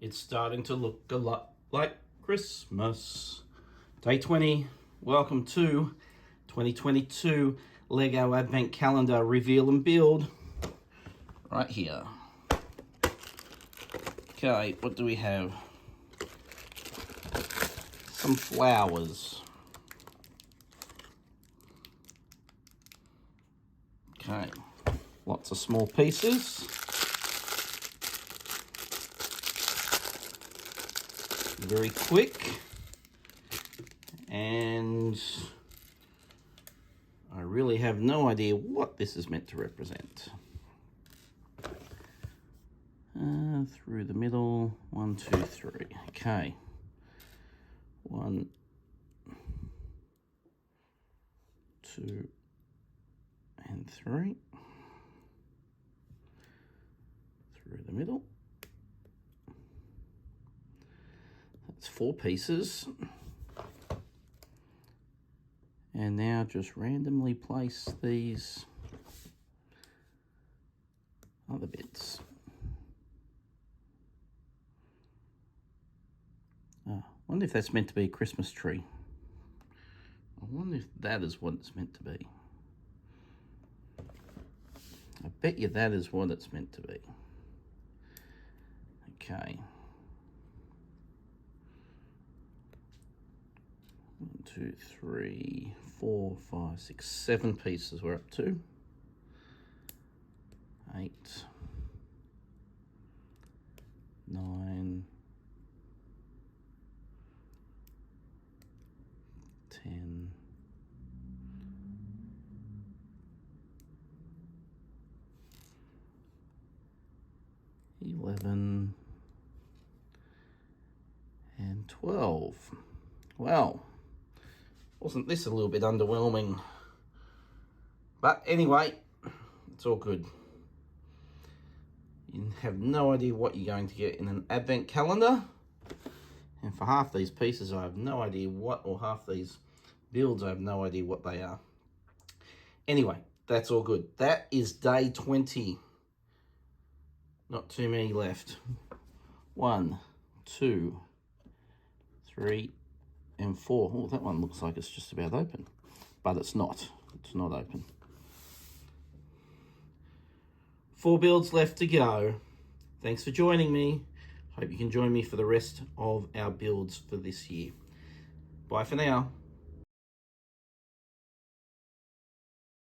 It's starting to look a lot like Christmas. Day 20, welcome to 2022 Lego Advent Calendar Reveal and Build. Right here. Okay, what do we have? Some flowers. Okay, lots of small pieces. Very quick, and I really have no idea what this is meant to represent. Through the middle, 1, 2, 3. Okay, 1, 2, and 3. Through the middle. That's 4 pieces. And now just randomly place these other bits. I wonder if that's meant to be a Christmas tree. I wonder if that is what it's meant to be. I bet you that is what it's meant to be. Okay. 1, 2, 3, 4, 5, 6, 7 pieces we're up to. 8, 9, 10, 11, and 12. Well, wasn't this a little bit underwhelming? But anyway, it's all good. You have no idea what you're going to get in an advent calendar. And for half these pieces, I have no idea what, or half these builds, I have no idea what they are. Anyway, that's all good. That is day 20. Not too many left. 1, 2, 3, and 4. Oh, that one looks like it's just about open, but it's not. It's not open. 4 builds left to go. Thanks for joining me. Hope you can join me for the rest of our builds for this year. Bye for now.